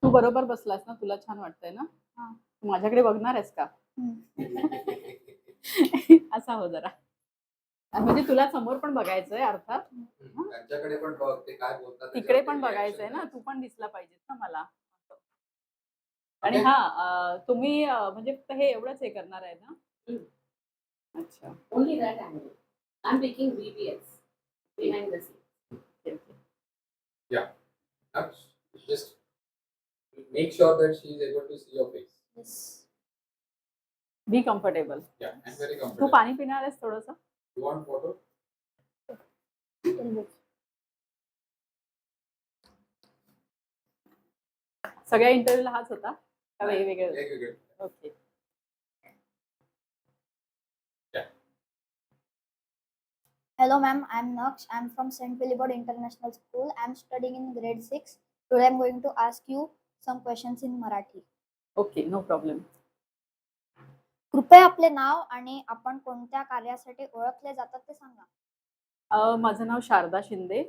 तू बरोबर बसलास ना? तुला छान वाटतंय ना? हां. तू माझ्याकडे बघणार आहेस का? हं. असा हो जरा. म्हणजे तुला समोर पण बघायचंय अर्थात. हं. हं. त्यांच्याकडे पण बघ ते काय बोलतात तिकडे त्याच्यावरती पण रिएक्शन बघायचंय ना, करायचं. तू पण दिसला पाहिजेस ना मला. असं. आणि ओके. तुम्ही म्हणजे फक्त हे एवढंच हे करणार आहे ना? Mm. अच्छा. Only that angle. I'm taking VBS behind the scenes. Okay, okay. Yeah. Just make sure that she is able to see your face. Yes. Be comfortable. Yeah, and very too comfortable. पाणी पिणार आहेस थोडंसं? You want water? सगळ्या इंटरव्ह्यूला हाच होता? का नाही, वेगवेगळे होते? वेगवेगळे. Okay. Hello, ma'am. I'm Naksh. I'm from St. Philibert International School. I'm studying in grade 6. Today, I'm going to ask you some questions in Marathi. Okay, no problem. कृपया आपले नाव आणि आपण कोणत्या कार्यासाठी ओळखले जातात ते सांगा. माझं नाव शारदा शिंदे.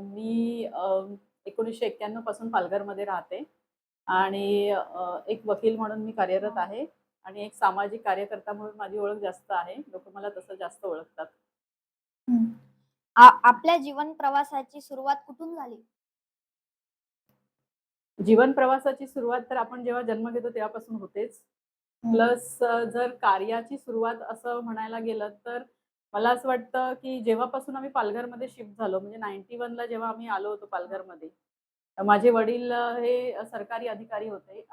मी 1991 पासून पालघरमध्ये राहते आणि एक वकील म्हणून मी कार्यरत आहे आणि एक सामाजिक कार्यकर्ता म्हणून माझी ओळख जास्त आहे. लोकं मला तसं जास्त ओळखतात. आपल्या जीवन प्रवासाची सुरुवात कुठून झाली? जीवन प्रवासाची सुरुवात तर आपण जेव्हा जन्म घेतो तेव्हापासून होतेच. प्लस जर कार्याची सुरुवात असं म्हणायला गेलं तर मला असं वाटतं, की जेव्हापासून आम्ही पालघरमध्ये शिफ्ट झालो म्हणजे 91 ला जेव्हा आम्ही आलो होतो पालघरमध्ये. माझे वडील हे सरकारी अधिकारी होते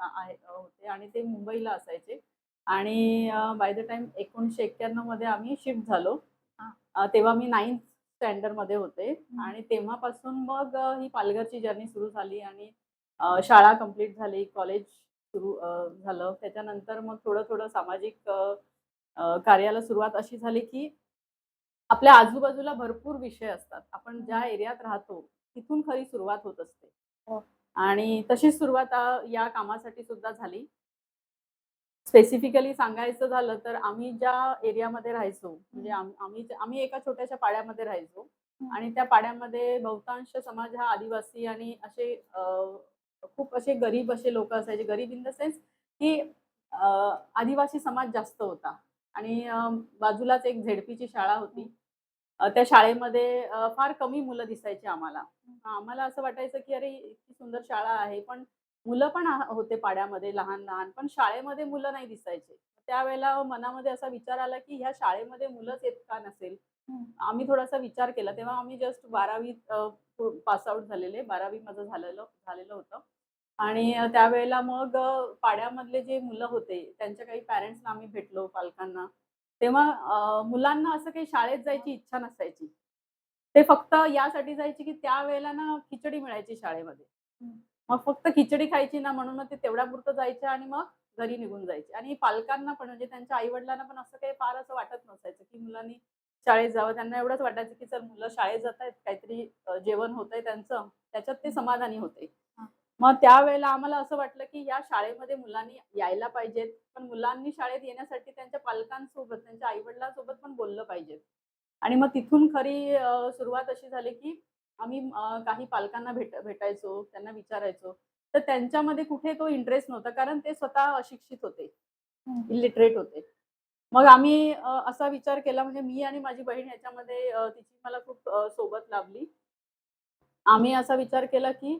होते आणि ते मुंबईला असायचे आणि बाय द टाईम 1991 मध्ये आम्ही शिफ्ट झालो. तेव्हा मी 9th स्टँडर्डमध्ये होते आणि तेव्हापासून मग ही पालघरची जर्नी सुरू झाली आणि शाळा कंप्लीट झाली, कॉलेज सुरू झालं. त्याच्यानंतर मग थोडं-थोडं सामाजिक कार्याला सुरुवात अशी झाली, की आपल्या आजूबाजूला भरपूर विषय असतात. आपण ज्या एरियात राहतो, तिथून खरी सुरुवात होत असते. हो. आणि तशीच सुरुवात या कामासाठी सुद्धा झाली. स्पेसिफिकली सांगायचं झालं तर आम्ही ज्या एरियामध्ये राहायचो, म्हणजे आम्ही एका छोट्याशा पाड्यामध्ये राहायचो आणि त्या पाड्यामध्ये बहुतांश समाज हा आदिवासी आणि असे खूप असे गरीब असे लोकं असायचे. गरीब इन द सेन्स की आदिवासी समाज जास्त होता आणि बाजूलाच एक झेडपीची शाळा होती. त्या शाळेमध्ये फार कमी मुलं दिसायची आम्हाला. आम्हाला असं वाटायचं की अरे, इतकी सुंदर शाळा आहे, पण मुलं पण होते पाड्यामध्ये लहान-लहान, पण शाळेमध्ये मुलं नाही दिसायचे. त्यावेळेला मनामध्ये असा विचार आला, की ह्या शाळेमध्ये मुलंच येत का नसेल? आम्ही थोडासा विचार केला. तेव्हा आम्ही जस्ट 12वीत पास आउट झालेले. 12वी माझं झालेलं झालेलं होतं. आणि त्यावेळेला मग पाड्यामधले जे मुलं होते, त्यांच्या काही पॅरेंट्सना आम्ही भेटलो, पालकांना. तेव्हा मुलांना असं काही शाळेत जायची इच्छा नसायची. ते फक्त यासाठी जायचे, की त्यावेळेला ना खिचडी मिळायची शाळेमध्ये. मग फक्त खिचडी खायची ना म्हणून मग ते तेवढ्यापुरतं जायचे आणि मग घरी निघून जायचे. आणि पालकांना पण म्हणजे त्यांच्या आई-वडिलांना पण असं काही फार असं वाटत नसायचं, की मुलांनी शाळेत जावं. त्यांना एवढंच वाटायचं, की चल मुलं शाळेत जातायत, काहीतरी जेवण होतंय त्यांचं, त्याच्यात ते समाधानी होते. मग त्यावेळेला आम्हाला असं वाटलं, की या शाळेमध्ये मुलांनी यायला पाहिजेत. पण मुलांनी शाळेत येण्यासाठी त्यांच्या पालकांसोबत, त्यांच्या आई-वडिलांसोबत पण बोललं पाहिजे. आणि मग तिथून खरी सुरुवात अशी झाली, की आम्ही काही पालकांना भेटायचो, त्यांना विचारायचो. तर त्यांच्यामध्ये कुठे तो इंटरेस्ट नव्हता, कारण ते स्वतः अशिक्षित होते, इलिटरेट होते. मग आम्ही असा विचार केला म्हणजे मी आणि माझी बहीण ह्याच्यामध्ये तिची मला खूप सोबत लाभली. आम्ही असा विचार केला, की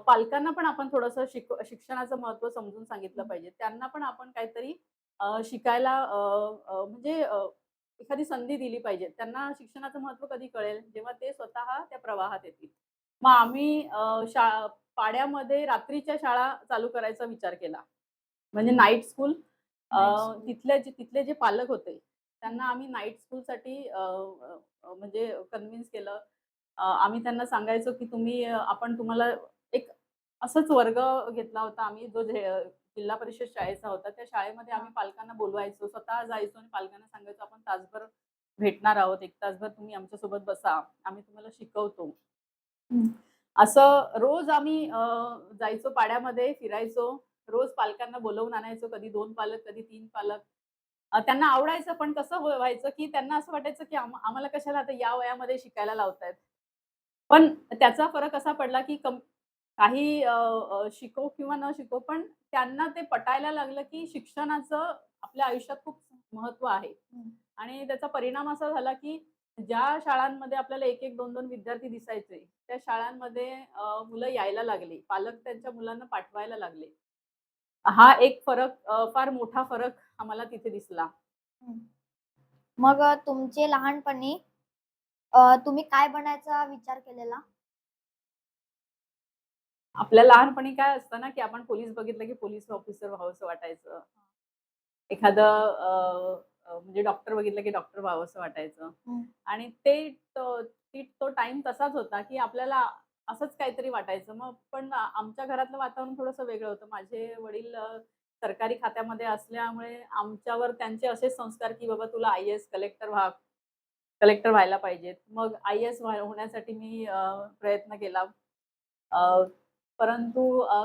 पालकांना पण आपण थोडंसं शिक्षणाचं महत्त्व समजून सांगितलं पाहिजे. त्यांना पण आपण काहीतरी शिकायला म्हणजे एखादी संधी दिली पाहिजे. त्यांना शिक्षणाचं महत्त्व कधी कळेल, जेव्हा ते स्वतः त्या प्रवाहात येतील. मग आम्ही पाड्यामध्ये रात्रीच्या शाळा चालू करायचा विचार केला. म्हणजे नाईट स्कूल. Night school. तिथले जे पालक होते, त्यांना आम्ही नाईट स्कूलसाठी म्हणजे कन्व्हिन्स केलं. आम्ही त्यांना सांगायचो, की आपण तुम्हाला एक असंच वर्ग घेतला होता आम्ही जो जिल्हा परिषद शाळेचा होता. त्या शाळेमध्ये आम्ही पालकांना बोलवायचो. स्वतः जायचो आणि पालकांना सांगायचो, "आपण तासभर भेटणार आहोत. 1 तासभर तुम्ही आमच्यासोबत बसा. आम्ही तुम्हाला शिकवतो." असं रोज आम्ही जायचो पाड्यामध्ये, फिरायचो. रोज पालकांना बोलावून आणायचो. कधी 2 पालक, कधी 3 पालक. त्यांना आवडायचं, पण कसं व्हायचं, की त्यांना असं वाटायचं, की आम्हाला कशाला आता या वयामध्ये शिकायला लावतायत. पण त्याचा फरक असा पडला, की काही शिको किंवा न शिको, पण त्यांना ते पटायला लागलं, की शिक्षणाचं आपल्या आयुष्यात खूप महत्त्व आहे. हं. आणि त्याचा परिणाम असा झाला, की ज्या शाळांमध्ये आपल्याला 1-1, 2-2 विद्यार्थी दिसायचे, त्या शाळांमध्ये मुलं यायला लागली. पालक त्यांच्या मुलांना पाठवायला लागले. हा एक फरक फार मोठा फरक आम्हाला तिथे दिसला. हं. मग तुमचे लहानपणी तुम्ही काय बनायचा विचार केलेला? आपल्या लहानपणी काय असतं ना, की आपण पोलीस बघितलं, की पोलीस ऑफिसर व्हावंसं वाटायचं. एखादं म्हणजे डॉक्टर बघितलं, की डॉक्टर व्हावंसं वाटायचं. हं. आणि तो टाईम तसाच होता, की आपल्याला असंच काहीतरी वाटायचं. मग पण आमच्या घरातलं वातावरण थोडंसं वेगळं होतं. माझे वडील सरकारी खात्यामध्ये असल्यामुळे आमच्यावर त्यांचे असेच संस्कार, की बाबा तुला आय-ए-एस, कलेक्टर व्हायला पाहिजेत. मग आय-ए-एस होण्यासाठी मी प्रयत्न केला. अ, परंतु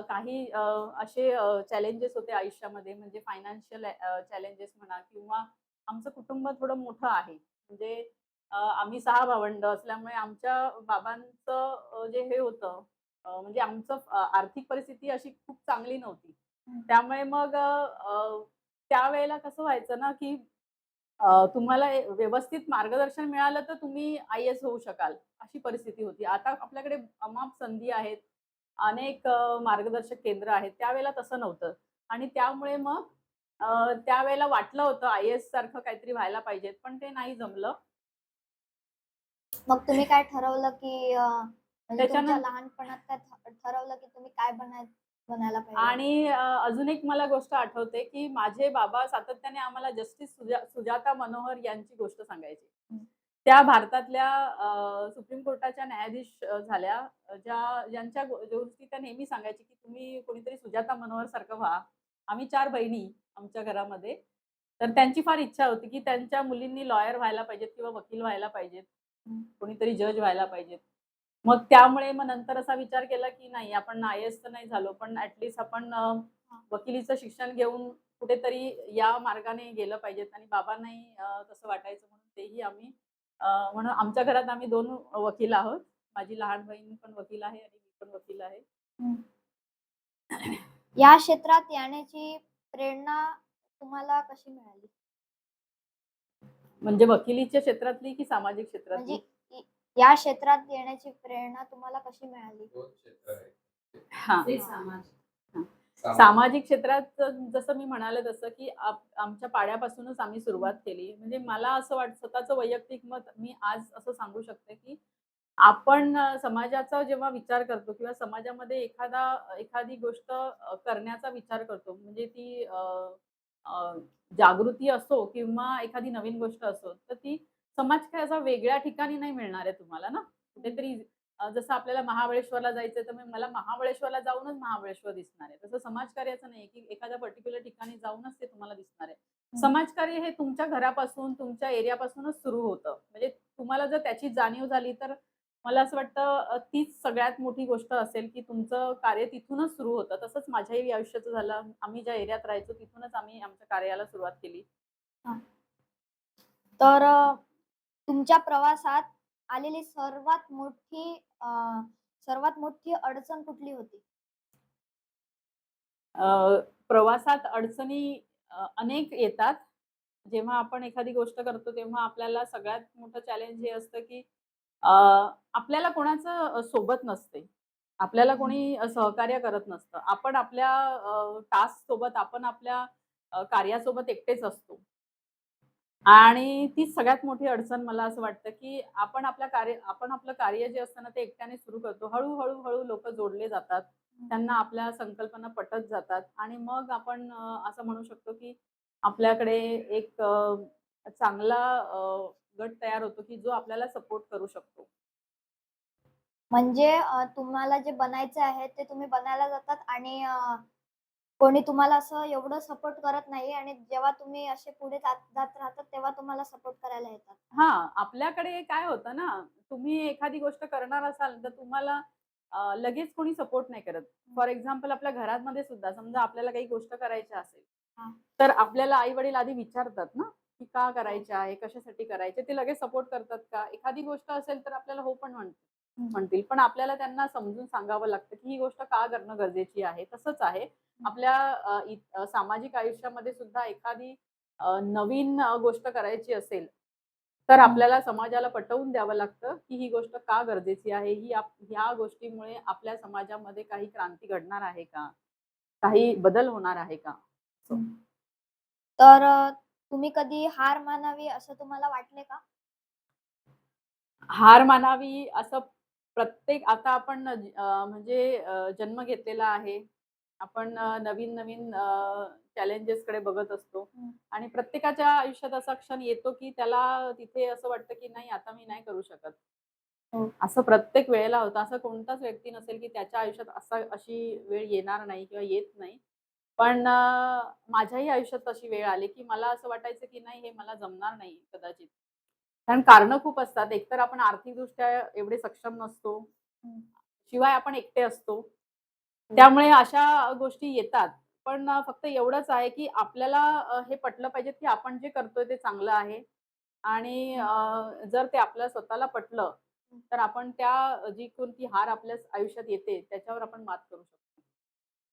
काही असे चॅलेंजेस होते आयुष्यामध्ये, म्हणजे फायनान्शियल चॅलेंजेस म्हणा, किंवा आमचं कुटुंब थोडं मोठं आहे. म्हणजे आम्ही 6 भावंड असल्यामुळे आमच्या बाबांचं जे हे होतं, म्हणजे आमचं आर्थिक परिस्थिती अशी खूप चांगली नव्हती. हं. त्यामुळे मग त्यावेळेला कसं व्हायचं ना, की तुम्हाला व्यवस्थित मार्गदर्शन मिळालं तर तुम्ही आय-ए-एस होऊ शकाल, अशी परिस्थिती होती. आता आपल्याकडे अमाप संधी आहेत. अनेक मार्गदर्शक केंद्र आहेत. त्यावेळेला तसं नव्हतं. आणि त्यामुळे मग त्यावेळेला वाटलं होतं आय-ए-एस सारखं काहीतरी व्हायला पाहिजे, पण ते नाही जमलं. मग तुम्ही काय ठरवलं, की म्हणजे तुमच्या त्याच्यानं लहानपणात काय ठरवलं, की तुम्ही काय बनायला पाहिजे? आणि अजून एक मला गोष्ट आठवते, की माझे बाबा सातत्याने आम्हाला जस्टिस सुजाता मनोहर यांची गोष्ट सांगायचे. हं. त्या भारतातल्या सुप्रीम कोर्टाच्या न्यायाधीश झाल्या. ज्यांच्या गोष्टी त्या नेहमी सांगायची, की तुम्ही कोणीतरी सुजाता मनोहर सारखं व्हा. आम्ही 4 बहिणी आमच्या घरामध्ये. तर त्यांची फार इच्छा होती, की त्यांच्या मुलींनी लॉयर व्हायला पाहिजेत किंवा वकील व्हायला पाहिजेत. हं. कोणीतरी जज व्हायला पाहिजेत. मग त्यामुळे मग नंतर असा विचार केला, की नाही, आपण आय-ए-एस तर नाही झालो, पण आपण हां. वकिलीचं शिक्षण घेऊन कुठेतरी या मार्गाने गेलं पाहिजेत. आणि बाबांनाही तसं वाटायचं, म्हणून तेही आम्ही म्हणून आमच्या घरात आम्ही 2 वकील आहोत. माझी लहान बहीण पण वकील आहे आणि मी पण वकील आहे. हं. या क्षेत्रात येण्याची प्रेरणा तुम्हाला कशी मिळाली? म्हणजे वकिलीच्या क्षेत्रातली की सामाजिक म्हणजे क्षेत्रातली? इ या क्षेत्रात येण्याची प्रेरणा तुम्हाला कशी मिळाली? दोन क्षेत्र आहेत. हां. Say हां. Samaj. सामाजिक क्षेत्रात जसं मी म्हणाले तसं, की आमच्या पाड्यापासूनच आम्ही सुरुवात केली. म्हणजे मला असं स्वतःचं वैयक्तिक मत मी आज असं सांगू शकते, की आपण समाजाचा जेव्हा विचार करतो किंवा समाजामध्ये एखादी गोष्ट करण्याचा विचार करतो, म्हणजे ती अ, जागृती असो किंवा एखादी नवीन गोष्ट असो, तर ती समाज काही असा वेगळ्या ठिकाणी नाही मिळणार आहे तुम्हाला ना. हं. कुठेतरी जसं आपल्याला महाबळेश्वरला जायचंय, तर मग मला महाबळेश्वरला जाऊनच महाबळेश्वर दिसणार आहे. तसं समाजकार्याचं नाही, की एखाद्या पर्टिक्युलर ठिकाणी जाऊनच ते तुम्हाला दिसणार आहे. हं. समाजकार्य हे तुमच्या घरापासून, तुमच्या एरियापासूनच सुरू होतं. म्हणजे तुम्हाला जर त्याची जाणीव झाली, तर मला असं वाटतं तीच सगळ्यात मोठी गोष्ट असेल, की तुमचं कार्य तिथूनच सुरू होतं. तसंच माझ्याही आयुष्याचं झालं. आम्ही ज्या एरियात राहायचो तिथूनच आम्ही आमच्या कार्याला सुरुवात केली. हां. तर तुमच्या प्रवासात आलेली सर्वात मोठी अडचण कुठली होती? प्रवासात अडचणी अनेक येतात. जेव्हा आपण एखादी गोष्ट करतो, तेव्हा आपल्याला सगळ्यात मोठं चॅलेंज हे असतं, की अ, आपल्याला कोणाचं सोबत नसते. आपल्याला हं. कोणी सहकार्य करत नसतं. आपण आपल्या टास्कसोबत, आपण आपल्या कार्यासोबत एकटेच असतो. आणि तीच सगळ्यात मोठी अडचण मला असं वाटतं, की आपण आपलं कार्य जे असतं ना, ते एकट्याने सुरू करतो. हळू लोकं जोडले जातात. हं. त्यांना आपल्या संकल्पना पटत जातात आणि मग आपण असं म्हणू शकतो, की आपल्याकडे एक चांगला गट तयार होतो, की जो आपल्याला सपोर्ट करू शकतो. म्हणजे तुम्हाला जे बनायचं आहे ते तुम्ही बनायला जातात आणि कोणी तुम्हाला असं एवढं सपोर्ट करत नाही आणि जेव्हा तुम्ही असे पुढे जात जात राहतात, तेव्हा तुम्हाला सपोर्ट करायला येतात. हां, आपल्याकडे काय होतं ना, तुम्ही एखादी गोष्ट करणार असाल, तर तुम्हाला लगेच कोणी सपोर्ट नाही करत. हं. फॉर एक्झाम्पल आपल्या घरामध्ये सुद्धा समजा आपल्याला काही गोष्ट करायची असेल, हां. तर आपल्याला आई-वडील आधी विचारतात ना, की का हो. करायची आहे? कशासाठी करायची? ते लगेच सपोर्ट करतात का? एखादी गोष्ट असेल तर आपल्याला हो पण म्हणतात. म्हणतील, पण आपल्याला त्यांना समजून सांगावं लागतं, की ही गोष्ट का करणं गरजेची आहे. तसंच आहे आपल्या सामाजिक आयुष्यामध्ये सुद्धा एखादी नवीन गोष्ट करायची असेल, तर आपल्याला समाजाला पटवून द्यावं लागतं, की ही गोष्ट का गरजेची आहे. ह्या गोष्टीमुळे आपल्या समाजामध्ये काही क्रांती घडणार आहे का? काही बदल होणार आहे का? असं. तर तुम्ही कधी हार मानावी असं तुम्हाला वाटले का? हार मानावी असं प्रत्येक आता आपण म्हणजे जन्म घेतलेला आहे. आपण नवीन-नवीन चॅलेंजेसकडे बघत असतो हं. आणि प्रत्येकाच्या आयुष्यात असा क्षण येतो, की त्याला तिथे असं वाटतं, की नाही आता मी नाही करू शकत. हो. असं प्रत्येक वेळेला होतं. असं कोणताच व्यक्ती नसेल, की त्याच्या आयुष्यात अशी वेळ येणार नाही किंवा येत नाही. पण माझ्याही आयुष्यात अशी वेळ आली, की मला असं वाटायचं, की नाही हे मला जमणार नाही कदाचित. कारण कारणं खूप असतात. एकतर आपण आर्थिकदृष्ट्या एवढे सक्षम नसतो. हं. शिवाय आपण एकटे असतो. हो. त्यामुळे अशा गोष्टी येतात. पण फक्त एवढंच आहे, की आपल्याला हे पटलं पाहिजे, की आपण जे करतोय ते चांगलं आहे आणि जर ते आपल्याला स्वतःला पटलं, हं. तर आपण त्या जी कोणती हार आपल्या आयुष्यात येते, त्याच्यावर आपण मात करू शकतो.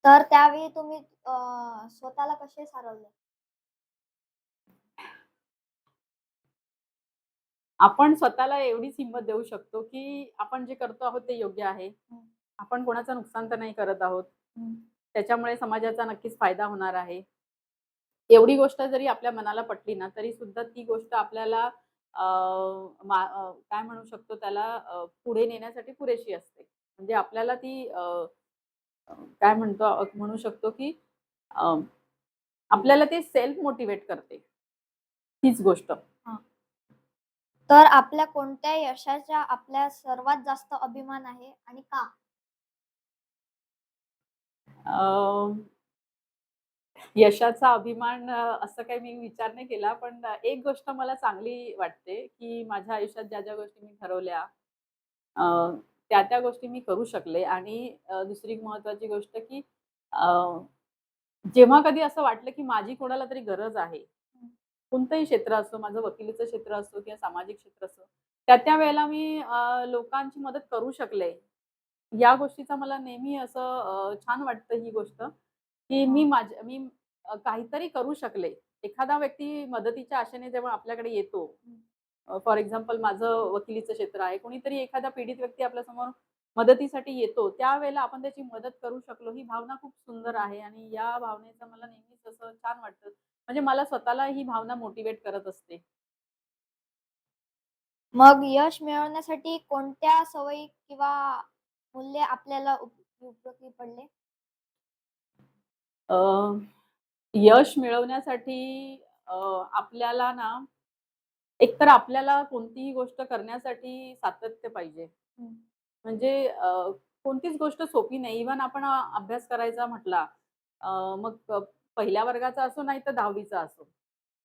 तर त्यावेळी तुम्ही स्वतःला कसे सावरले? आपण स्वतःला एवढीच हिंमत देऊ शकतो, की आपण जे करतो आहोत ते योग्य आहे. हं. आपण कोणाचं नुकसान तर नाही करत आहोत. हं. त्याच्यामुळे समाजाचा नक्कीच फायदा होणार आहे. एवढी गोष्ट जरी आपल्या मनाला पटली ना, तरी सुद्धा ती गोष्ट आपल्याला काय म्हणू शकतो त्याला पुढे नेण्यासाठी पुरेशी असते. म्हणजे आपल्याला ती अ, काय म्हणू शकतो, की अ, आपल्याला ते सेल्फ मोटिव्हेट करते. तीच गोष्ट. हां. तर आपल्या कोणत्या यशाचा आपल्या सर्वात जास्त अभिमान आहे आणि का? अ, यशाचा अभिमान असं काही मी विचार नाही केला. पण एक गोष्ट मला चांगली वाटते, की माझ्या आयुष्यात ज्या गोष्टी मी ठरवल्या अ, त्या गोष्टी मी करू शकले आणि दुसरी महत्त्वाची गोष्ट, की अ, जेव्हा कधी असं वाटलं, की माझी कोणाला तरी गरज आहे. हं. कोणतंही क्षेत्र असो, माझं वकिलीचं क्षेत्र असो किंवा सामाजिक क्षेत्र असो, त्या वेळेला मी लोकांची मदत करू शकले. या गोष्टीचा मला नेहमी असं छान वाटतं ही गोष्ट, की हां. मी काहीतरी करू शकले. एखादा व्यक्ती मदतीच्या आशेने जेव्हा आपल्याकडे येतो, हं. फॉर एक्झाम्पल माझं वकिलीचं क्षेत्र आहे. कोणीतरी एखादा पीडित व्यक्ती आपल्यासमोर मदतीसाठी येतो, त्यावेळेला आपण त्याची मदत करू शकलो, ही भावना खूप सुंदर आहे आणि या भावनेचं मला नेहमीच असं छान वाटतं. म्हणजे मला स्वतःला ही भावना मोटिव्हेट करत असते. मग यश मिळवण्यासाठी कोणत्या सवयी किंवा मूल्य आपल्याला उपयोगी पडले? अ, यश मिळवण्यासाठी अ, आपल्याला ना, एकतर आपल्याला कोणतीही गोष्ट करण्यासाठी सातत्य पाहिजे. हं. म्हणजे कोणतीच गोष्ट सोपी नाही. इव्हन आपण अभ्यास करायचा म्हटला, मग पहिल्या वर्गाचा असो नाही तर 10वीचा असो.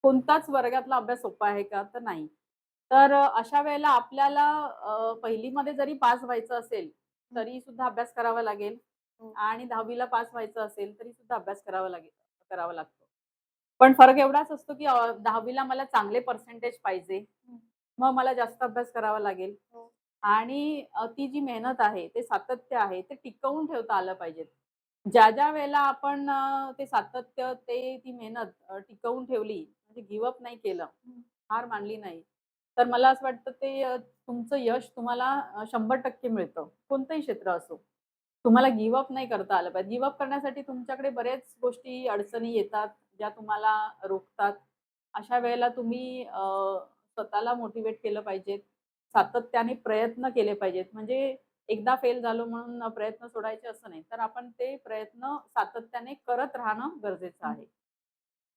कोणताच वर्गातला अभ्यास सोपा आहे का? तर नाही. तर अशा वेळेला आपल्याला 1ली जरी पास व्हायचं असेल, हं. तरी सुद्धा अभ्यास करावा लागेल हो. आणि 10वीला पास व्हायचं असेल, तरी सुद्धा अभ्यास करावा लागतो. पण फरक एवढाच असतो, की 10वीला मला चांगले पर्सेंटेज पाहिजे. हं. मग मला जास्त अभ्यास करावा लागेल. हो. आणि ती जी मेहनत आहे, ते सातत्य आहे, ते टिकवून ठेवता आलं पाहिजे. ज्या वेळेला आपण ते सातत्य, ती मेहनत टिकवून ठेवली, म्हणजे गिव्ह अप नाही केलं, हं. हार मानली नाही, तर मला असं वाटतं ते तुमचं यश तुम्हाला 100% मिळतं. कोणतंही क्षेत्र असो. तुम्हाला गिव्ह अप नाही करता आलं पाहिजे. गिव्ह अप करण्यासाठी तुमच्याकडे बऱ्याच गोष्टी, अडचणी येतात, ज्या तुम्हाला रोखतात. अशा वेळेला तुम्ही स्वतःला मोटिव्हेट केलं पाहिजे. सातत्याने प्रयत्न केले पाहिजेत. म्हणजे एकदा फेल झालो म्हणून प्रयत्न सोडायचे असं नाही. तर आपण ते प्रयत्न सातत्याने करत राहणं गरजेचं हं. आहे.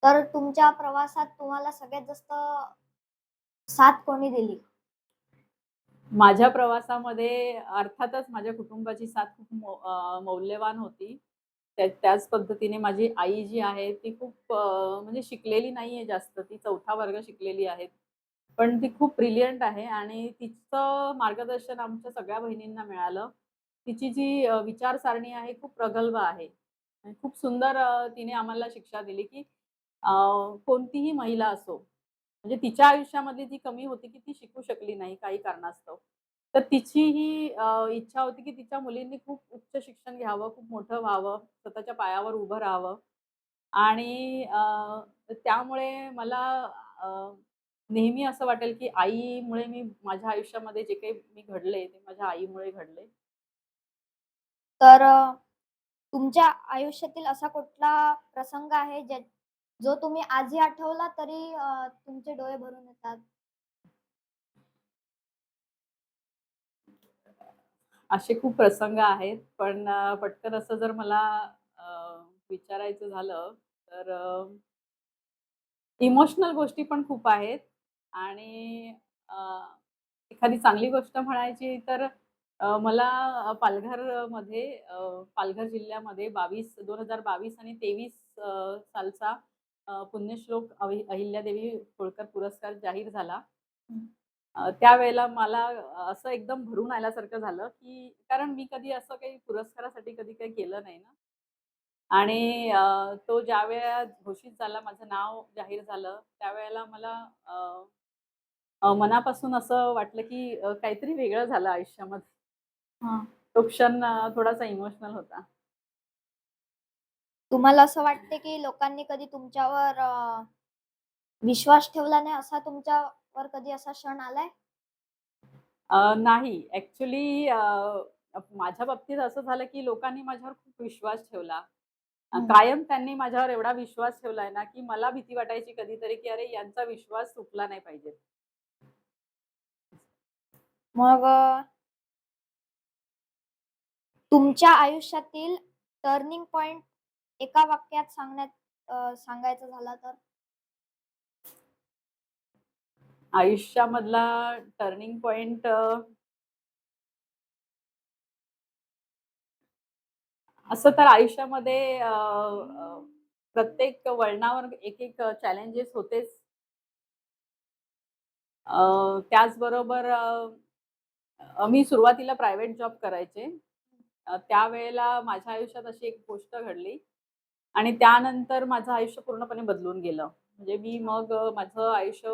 तर तुमच्या प्रवासात तुम्हाला सगळ्यात जास्त साथ कोणी दिली? माझ्या प्रवासामध्ये अर्थातच माझ्या कुटुंबाची साथ खूप मौल्यवान होती. त्याच पद्धतीने माझी आई जी आहे ती खूप म्हणजे शिकलेली नाहीये जास्त. ती 4था वर्ग शिकलेली आहे. पण ती खूप ब्रिलियंट आहे आणि तिचं मार्गदर्शन आमच्या सगळ्या बहिणींना मिळालं. तिची जी विचारसारणी आहे खूप प्रगल्भ आहे. आणि खूप सुंदर तिने आम्हाला शिक्षा दिली, की अ, कोणतीही महिला असो, म्हणजे तिच्या आयुष्यामध्ये जी कमी होती, की ती शिकू शकली नाही काही कारणास्तव. तर तिची ही इच्छा होती, की तिच्या मुलींनी खूप उच्च शिक्षण घ्यावं, खूप मोठं व्हावं, स्वतःच्या पायावर उभं राहावं आणि त्यामुळे मला अ, नेहमी असं वाटेल, की आईमुळे मी माझ्या आयुष्यामध्ये जे काही मी घडले, ते माझ्या आईमुळे घडले. तर तुमच्या आयुष्यातील असा कुठला प्रसंग आहे जो तुम्ही आजही आठवला तरी तुमचे डोळे भरून येतात? असे खूप प्रसंग आहेत, पण पटकन असं जर मला अ, विचारायचं झालं, तर इमोशनल गोष्टी पण खूप आहेत आणि अ, एखादी चांगली गोष्ट म्हणायची तर मला पालघरमध्ये पालघर जिल्ह्यामध्ये 2022 आणि 23 सालचा पुण्यश्लोक अहिल्यादेवी होळकर पुरस्कार जाहीर झाला. हं. त्यावेळेला मला असं एकदम भरून आल्यासारखं झालं, की कारण मी कधी असं काही पुरस्कारासाठी कधी काही केलं नाही ना. आणि तो ज्यावेळेला घोषित झाला, माझं नाव जाहीर झालं, त्यावेळेला मला अ, अ, मनापासून असं वाटलं, की काहीतरी वेगळं झालं आयुष्यामध्ये. हां. तो क्षण थोडासा इमोशनल होता. तुम्हाला असं वाटते की लोकांनी कधी तुमच्यावर विश्वास ठेवला नाही असा तुमच्यावर कधी असा क्षण आलाय? नाही ॲक्चुअली माझ्या बाबतीत असं झालं, की लोकांनी माझ्यावर खूप विश्वास ठेवला. हं. कायम त्यांनी माझ्यावर एवढा विश्वास ठेवलाय ना, की मला भीती वाटायची कधीतरी, की अरे यांचा विश्वास तुटला नाही पाहिजे. मग तुमच्या आयुष्यातील टर्निंग पॉइंट एका वाक्यात सांगायचं झाला तर? आयुष्यामधला टर्निंग पॉइंट असं तर आयुष्यामध्ये प्रत्येक वळणावर एक चॅलेंजेस होतेच. त्याचबरोबर मी सुरुवातीला प्रायव्हेट जॉब करायचे. त्यावेळेला माझ्या आयुष्यात अशी एक गोष्ट घडली आणि त्यानंतर माझं आयुष्य पूर्णपणे बदलून गेलं. म्हणजे मी मग माझं आयुष्य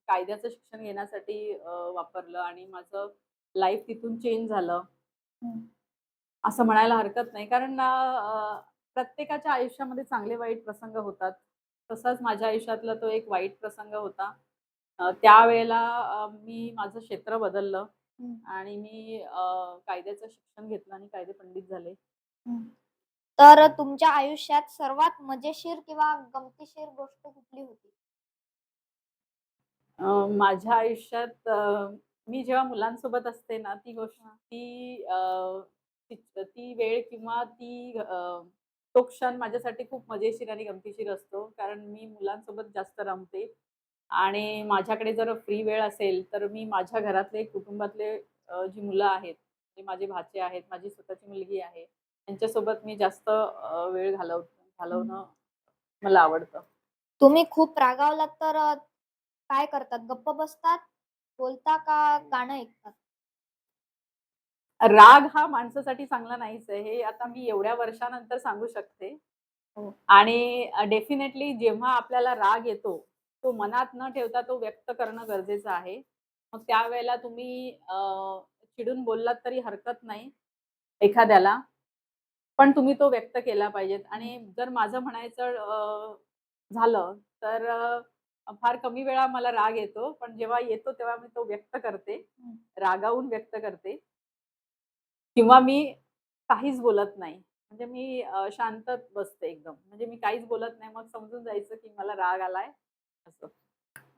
कायद्याचं शिक्षण घेण्यासाठी वापरलं आणि माझं लाईफ तिथून चेंज झालं. हं. असं म्हणायला हरकत नाही. कारण प्रत्येकाच्या आयुष्यामध्ये चांगले वाईट प्रसंग होतात. तसाच माझ्या आयुष्यातला तो एक वाईट प्रसंग होता. त्यावेळेला मी माझं क्षेत्र बदललं हं. आणि मी कायद्याचं शिक्षण घेतलं आणि कायदे पंडित झाले. हं. तर तुमच्या आयुष्यात सर्वात मजेशीर किंवा गमतीशीर गोष्ट कुठली होती? माझ्या आयुष्यात मी जेव्हा मुलांसोबत असते ना, ती वेळ किंवा तो क्षण माझ्यासाठी खूप मजेशीर आणि गमतीशीर असतो. कारण मी मुलांसोबत जास्त रमते आणि माझ्याकडे जर फ्री वेळ असेल, तर मी माझ्या घरातले, कुटुंबातले जी मुलं आहेत, जे माझे भाचे आहेत, माझी स्वतःची मुलगी आहे, त्यांच्यासोबत मी जास्त वेळ हं. घालवणं मला आवडतं. तुम्ही खूप रागावलात तर काय करतात? गप्प बसतात, बोलता का गाणं ऐकतात? राग हा माणसासाठी चांगला नाहीच आहे. हे आता मी एवढ्या वर्षानंतर सांगू शकते. हो. आणि डेफिनेटली जेव्हा आपल्याला राग येतो, तो मनात न ठेवता तो व्यक्त करणं गरजेचं आहे. मग त्यावेळेला तुम्ही चिडून बोललात तरी हरकत नाही एखाद्याला, पण तुम्ही तो व्यक्त केला पाहिजेत. हं. आणि जर माझं म्हणायचं झालं तर फार कमी वेळा मला राग येतो, पण जेव्हा येतो तेव्हा मी तो व्यक्त करते. हं. रागावून व्यक्त करते. किंवा मी काहीच बोलत नाही. म्हणजे मी शांत बसते एकदम. म्हणजे मी काहीच बोलत नाही. मग समजून जायचं, की मला राग आलाय असं.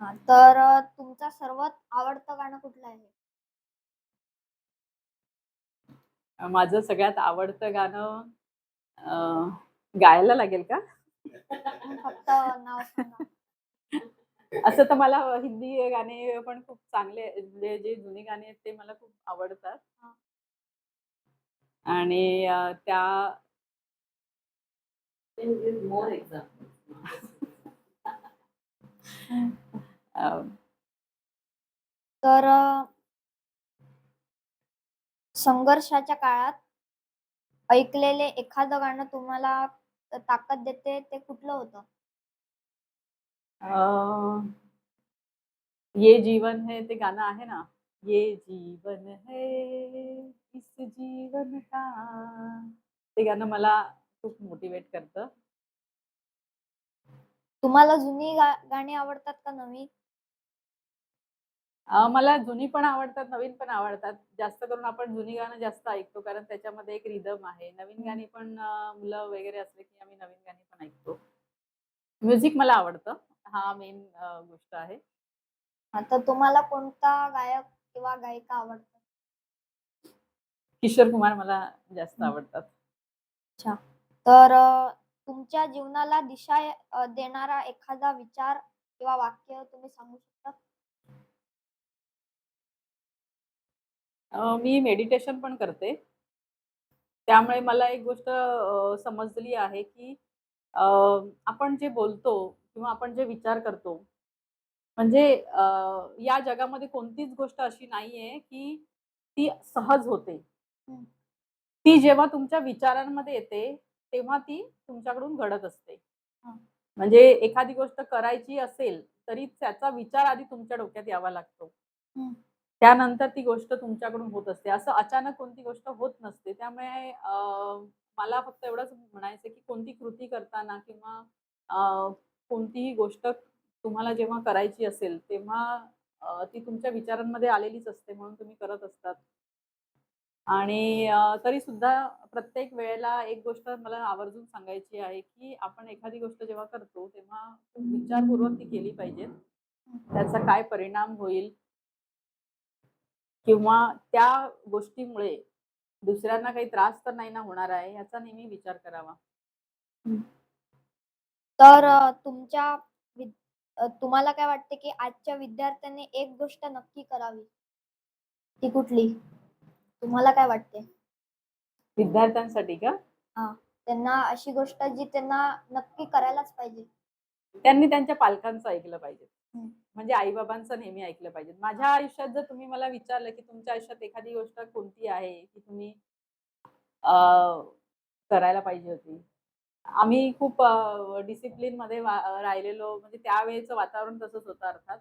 हां, तर तुमचं सर्वात आवडतं गाणं कुठलं आहे? माझं सगळ्यात आवडतं गाणं अ, गायला लागेल का? फक्त नाव सांगा. असं तर मला हिंदी गाणे पण खूप चांगले म्हणजे जे जुनी गाणी आहेत ते मला खूप आवडतात हां. आणि त्या Can you give more examples? हं. अ, तर संघर्षाच्या काळात ऐकलेले एखादं गाणं तुम्हाला ताकद देते ते कुठलं होतं? अ, ये जीवन है ते गाणं आहे ना, ये जीवन है इस जीवन का, ते गाणं मला खूप मोटिवेट करतं. तुम्हाला जुनी गाणी आवडतात का नवी? मला जुनी पण आवडतात, नवीन पण आवडतात. जास्त करून आपण जुनी गाणं जास्त ऐकतो कारण त्याच्यामध्ये एक रिदम आहे. नवीन गाणी पण मुलं वगैरे असले की आम्ही नवीन गाणी पण ऐकतो. म्युझिक मला आवडतं. हा मेन गोष्ट आहे. तर तुम्हाला कोणता गायक किंवा गायिका आवडतात? किशोर कुमार मला जास्त हं. आवडतात. अच्छा. तर तुमच्या जीवनाला दिशा देणारा एखादा विचार किंवा वाक्य तुम्ही सांगू शकता? मी मेडिटेशन पण करते. त्यामुळे मला एक गोष्ट समजली आहे, की अ, आपण जे बोलतो किंवा आपण जे विचार करतो, म्हणजे या जगामध्ये कोणतीच गोष्ट अशी नाहीये, की ती सहज होते. हं. ती जेव्हा तुमच्या विचारांमध्ये येते, तेव्हा ती तुमच्याकडून घडत असते. हां. म्हणजे एखादी गोष्ट करायची असेल, तरी त्याचा विचार आधी तुमच्या डोक्यात यावा लागतो. हं. त्यानंतर ती गोष्ट तुमच्याकडून होत असते. असं अचानक कोणती गोष्ट होत नसते. त्यामुळे मला फक्त एवढंच म्हणायचं की कोणती कृती करताना किंवा अ, कोणतीही गोष्ट तुम्हाला जेव्हा करायची असेल, तेव्हा ती तुमच्या विचारांमध्ये आलेलीच असते म्हणून तुम्ही करत असतात. आणि तरीसुद्धा प्रत्येक वेळेला एक गोष्ट मला आवर्जून सांगायची आहे, की आपण एखादी गोष्ट जेव्हा करतो, तेव्हा खूप विचारपूर्वक ती केली पाहिजे. त्याचा काय परिणाम होईल किंवा त्या गोष्टीमुळे दुसऱ्यांना काही त्रास तर नाही ना होणार आहे, याचा नेहमी विचार करावा. हं. तर तुम्हाला काय वाटते, की आजच्या विद्यार्थ्यांनी एक गोष्ट नक्की करावी? ती कुठली? तुम्हाला काय वाटते? विद्यार्थ्यांसाठी का? हां. त्यांना अशी गोष्ट जी त्यांना नक्की करायलाच पाहिजे. त्यांनी त्यांच्या पालकांचं ऐकलं पाहिजे. हं. म्हणजे आई-बाबांचं नेहमी ऐकलं पाहिजे. माझ्या आयुष्यात जर तुम्ही मला विचारलं, की तुमच्या आयुष्यात एखादी गोष्ट कोणती आहे, की तुम्ही करायला पाहिजे होती? आम्ही खूप डिसिप्लिनमध्ये राहिलेलो म्हणजे त्यावेळेचं वातावरण तसंच होतं अर्थात.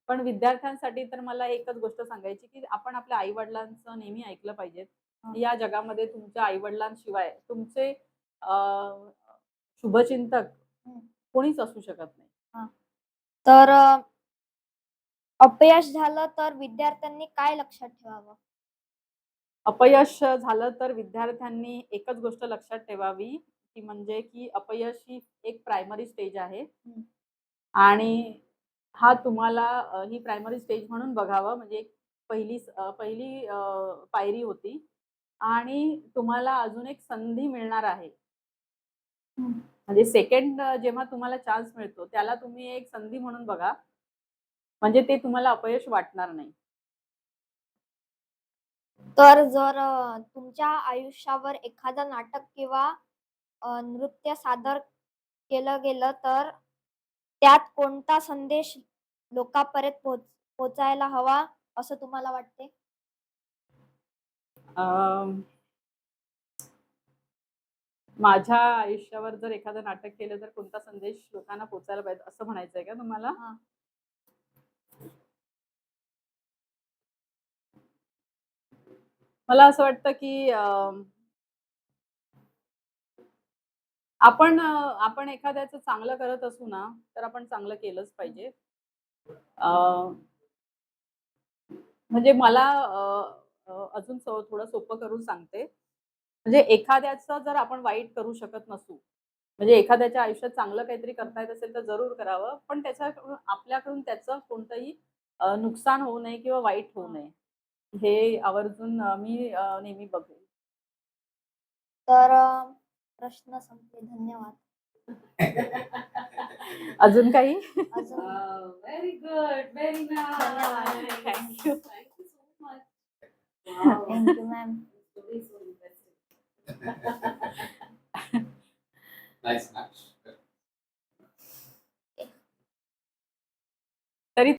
पण विद्यार्थ्यांसाठी तर मला एकच गोष्ट सांगायची, की आपण आपल्या आई-वडिलांचं नेहमी ऐकलं पाहिजे. हां. या जगामध्ये तुमच्या आई-वडिलांशिवाय तुमचे अ, शुभचिंतक हं. कोणीच असू शकत नाही. हां. तर अपयश झालं तर विद्यार्थ्यांनी काय लक्षात ठेवावं? अपयश झालं तर विद्यार्थ्यांनी एकच गोष्ट लक्षात ठेवावी, ती म्हणजे की अपयश ही एक प्रायमरी स्टेज आहे हं. आणि हा तुम्हाला ही प्रायमरी स्टेज म्हणून बघावं म्हणजे एक पहिली पायरी होती आणि तुम्हाला अजून एक संधी मिळणार आहे. हं. म्हणजे सेकंड जेव्हा तुम्हाला चान्स मिळतो, त्याला तुम्ही एक संधी म्हणून बघा. म्हणजे ते तुम्हाला अपयश वाटणार नाही. तर जर तुमच्या आयुष्यावर एखादं नाटक किंवा नृत्य सादर केलं गेलं, तर त्यात कोणता संदेश लोकांपर्यंत पोहोचायला हवा असं तुम्हाला वाटते? अ, माझ्या आयुष्यावर जर एखादं नाटक केलं, तर कोणता संदेश लोकांना पोहोचायला पाहिजे असं म्हणायचंय का तुम्हाला? हां. मला असं वाटतं, की आपण एखाद्याचं चांगलं करत असू ना, तर आपण चांगलं केलंच पाहिजे. अ, म्हणजे मला अजून थोडं सोपं करून सांगते. म्हणजे एखाद्याचं जर आपण वाईट करू शकत नसू, म्हणजे एखाद्याच्या आयुष्यात चांगलं काहीतरी करता येत असेल तर जरूर करावं. पण त्याच्याकडून आपल्याकडून त्याचं कोणतंही नुकसान होऊ नये किंवा वाईट होऊ हां. नये. हे आवर्जून मी नेहमी बघेल. तर प्रश्न संपले. धन्यवाद. अजून काही? अजून Wow, very good, very nice. Thank you. Thank you so much. Wow, thank you ma'am. story is so interesting. Nice match. तरी